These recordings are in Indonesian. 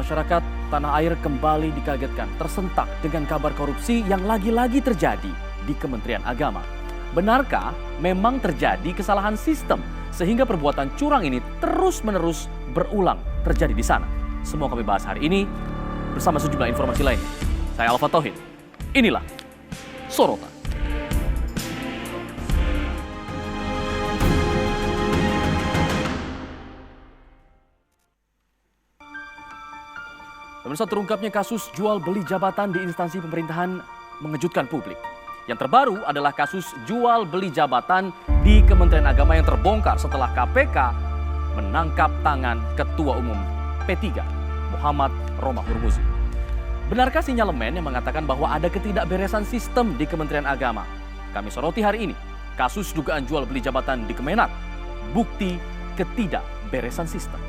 Masyarakat tanah air kembali dikagetkan, tersentak dengan kabar korupsi yang lagi-lagi terjadi di Kementerian Agama. Benarkah memang terjadi kesalahan sistem sehingga perbuatan curang ini terus-menerus berulang terjadi di sana? Semua kami bahas hari ini bersama sejumlah informasi lainnya. Saya Alfa Tauhid. Inilah Sorotan. Pemirsa, terungkapnya kasus jual beli jabatan di instansi pemerintahan mengejutkan publik. Yang terbaru adalah kasus jual beli jabatan di Kementerian Agama yang terbongkar setelah KPK menangkap tangan Ketua Umum P3 Muhammad Romah Hurmuzi. Benarkah sinyalemen yang mengatakan bahwa ada ketidakberesan sistem di Kementerian Agama? Kami soroti hari ini kasus dugaan jual beli jabatan di Kemenak, bukti ketidakberesan sistem.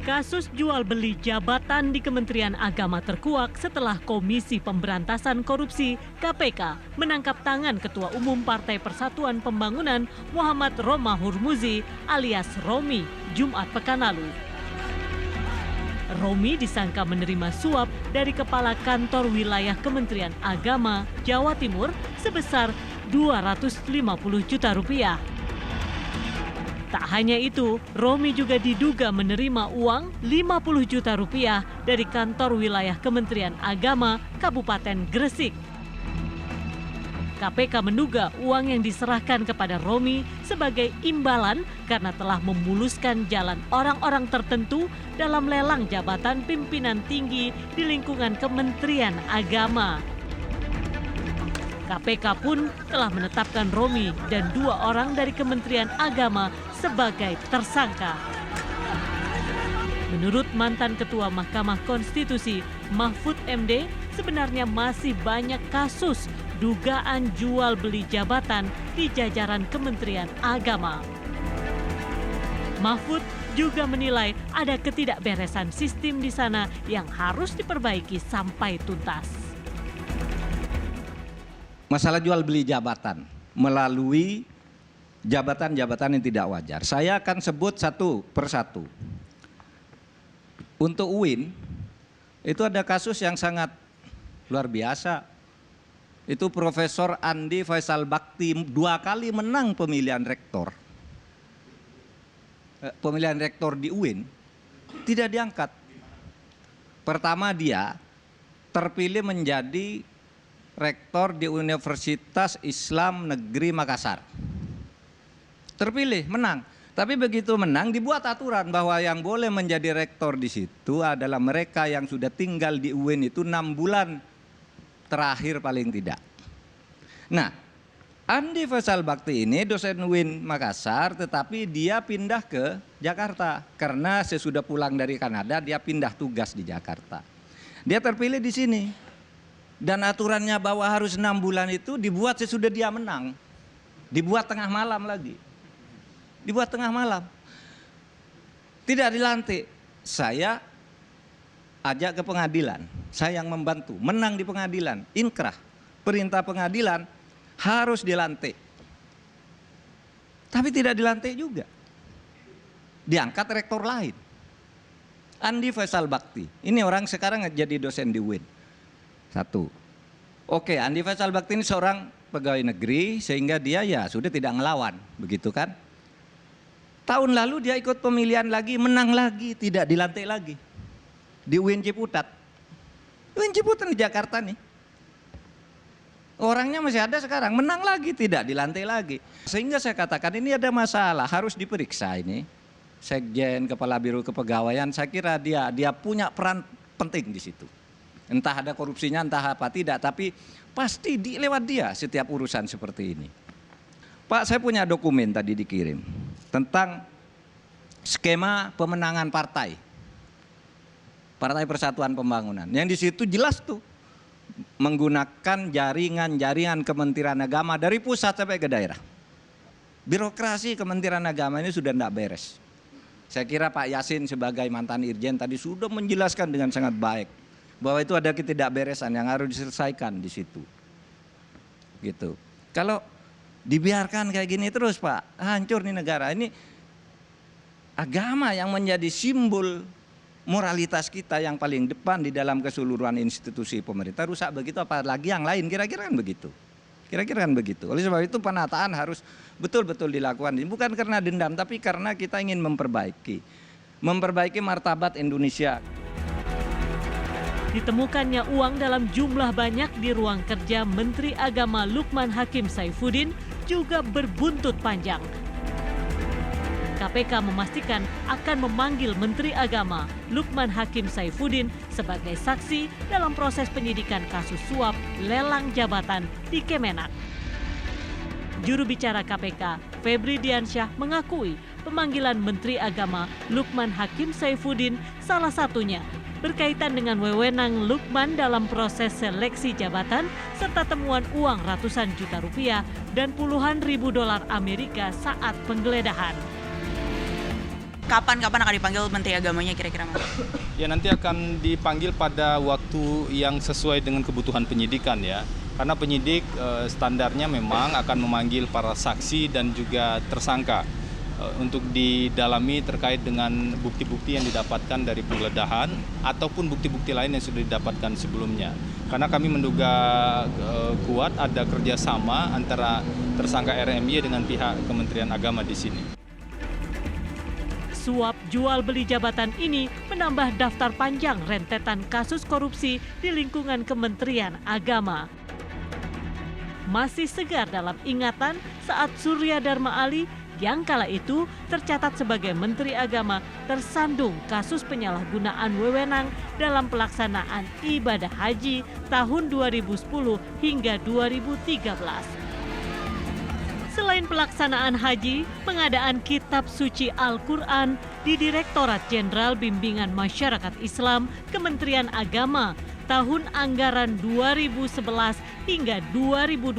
Kasus jual beli jabatan di Kementerian Agama terkuak setelah Komisi Pemberantasan Korupsi (KPK) menangkap tangan Ketua Umum Partai Persatuan Pembangunan Muhammad Romah Hurmuzi alias Romi Jumat pekan lalu. Romi disangka menerima suap dari Kepala Kantor Wilayah Kementerian Agama Jawa Timur sebesar Rp250 juta. Tak hanya itu, Romi juga diduga menerima uang Rp50 juta dari kantor wilayah Kementerian Agama Kabupaten Gresik. KPK menduga uang yang diserahkan kepada Romi sebagai imbalan karena telah memuluskan jalan orang-orang tertentu dalam lelang jabatan pimpinan tinggi di lingkungan Kementerian Agama. KPK pun telah menetapkan Romi dan 2 orang dari Kementerian Agama sebagai tersangka. Menurut mantan Ketua Mahkamah Konstitusi Mahfud MD, sebenarnya masih banyak kasus dugaan jual beli jabatan di jajaran Kementerian Agama. Mahfud juga menilai ada ketidakberesan sistem di sana yang harus diperbaiki sampai tuntas. Masalah jual beli jabatan melalui jabatan-jabatan yang tidak wajar. Saya akan sebut satu persatu. Untuk UIN, itu ada kasus yang sangat luar biasa. Itu Profesor Andi Faisal Bakti 2 kali menang pemilihan rektor. Pemilihan rektor di UIN tidak diangkat. Pertama, dia terpilih menjadi rektor di Universitas Islam Negeri Makassar. Terpilih, menang. Tapi begitu menang dibuat aturan bahwa yang boleh menjadi rektor di situ adalah mereka yang sudah tinggal di UIN itu 6 bulan terakhir paling tidak. Nah, Andi Faisal Bakti ini dosen UIN Makassar, tetapi dia pindah ke Jakarta. Karena sesudah pulang dari Kanada dia pindah tugas di Jakarta. Dia terpilih di sini. Dan aturannya bahwa harus 6 bulan itu dibuat sesudah dia menang. Dibuat tengah malam lagi. Dibuat tengah malam. Tidak dilantik. Saya ajak ke pengadilan. Saya yang membantu. Menang di pengadilan. Inkrah. Perintah pengadilan harus dilantik. Tapi tidak dilantik juga. Diangkat rektor lain. Andi Faisal Bakti. Ini orang sekarang jadi dosen di UIN. Satu. Oke, Andi Faisal Bakti ini seorang pegawai negeri sehingga dia ya sudah tidak ngelawan, begitu kan? Tahun lalu dia ikut pemilihan lagi, menang lagi, tidak dilantik lagi. Di UIN Ciputat. UIN Ciputat di Jakarta nih. Orangnya masih ada sekarang, menang lagi, tidak dilantik lagi. Sehingga saya katakan ini ada masalah, harus diperiksa ini. Sekjen, Kepala Biro Kepegawaian, saya kira dia punya peran penting di situ. Entah ada korupsinya, entah apa tidak, tapi pasti lewat dia setiap urusan seperti ini. Pak, saya punya dokumen tadi dikirim tentang skema pemenangan Partai Persatuan Pembangunan. Yang di situ jelas tuh menggunakan jaringan-jaringan Kementerian Agama dari pusat sampai ke daerah. Birokrasi Kementerian Agama ini sudah tidak beres. Saya kira Pak Yasin sebagai mantan Irjen tadi sudah menjelaskan dengan sangat baik bahwa itu ada ketidakberesan yang harus diselesaikan di situ. Gitu. Kalau dibiarkan kayak gini terus Pak, hancur nih negara. Ini agama yang menjadi simbol moralitas kita yang paling depan di dalam keseluruhan institusi pemerintah rusak begitu, apalagi yang lain, kira-kira kan begitu. Kira-kira kan begitu. Oleh sebab itu penataan harus betul-betul dilakukan. Bukan karena dendam, tapi karena kita ingin memperbaiki martabat Indonesia. Ditemukannya uang dalam jumlah banyak di ruang kerja Menteri Agama Lukman Hakim Saifuddin juga berbuntut panjang. KPK memastikan akan memanggil Menteri Agama Lukman Hakim Saifuddin sebagai saksi dalam proses penyidikan kasus suap lelang jabatan di Kemenak. Juru bicara KPK, Febri Diansyah, mengakui pemanggilan Menteri Agama Lukman Hakim Saifuddin salah satunya berkaitan dengan wewenang Lukman dalam proses seleksi jabatan serta temuan uang ratusan juta rupiah dan puluhan ribu dolar Amerika saat penggeledahan. Kapan akan dipanggil Menteri Agamanya kira-kira? Ya nanti akan dipanggil pada waktu yang sesuai dengan kebutuhan penyidikan ya. Karena penyidik standarnya memang akan memanggil para saksi dan juga tersangka untuk didalami terkait dengan bukti-bukti yang didapatkan dari penggeledahan ataupun bukti-bukti lain yang sudah didapatkan sebelumnya. Karena kami menduga kuat ada kerjasama antara tersangka RMY dengan pihak Kementerian Agama di sini. Suap jual beli jabatan ini menambah daftar panjang rentetan kasus korupsi di lingkungan Kementerian Agama. Masih segar dalam ingatan saat Surya Dharma Ali yang kala itu tercatat sebagai Menteri Agama tersandung kasus penyalahgunaan wewenang dalam pelaksanaan ibadah haji tahun 2010 hingga 2013. Selain pelaksanaan haji, pengadaan kitab suci Al-Quran di Direktorat Jenderal Bimbingan Masyarakat Islam Kementerian Agama tahun anggaran 2011 hingga 2012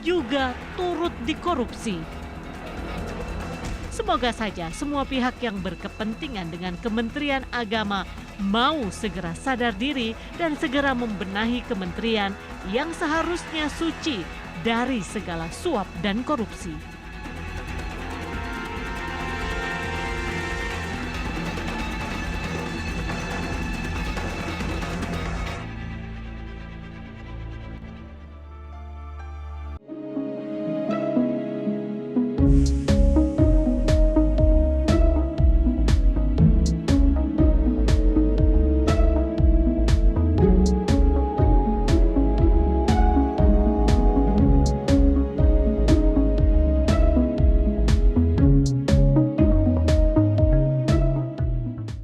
juga turut dikorupsi. Semoga saja semua pihak yang berkepentingan dengan Kementerian Agama mau segera sadar diri dan segera membenahi kementerian yang seharusnya suci dari segala suap dan korupsi.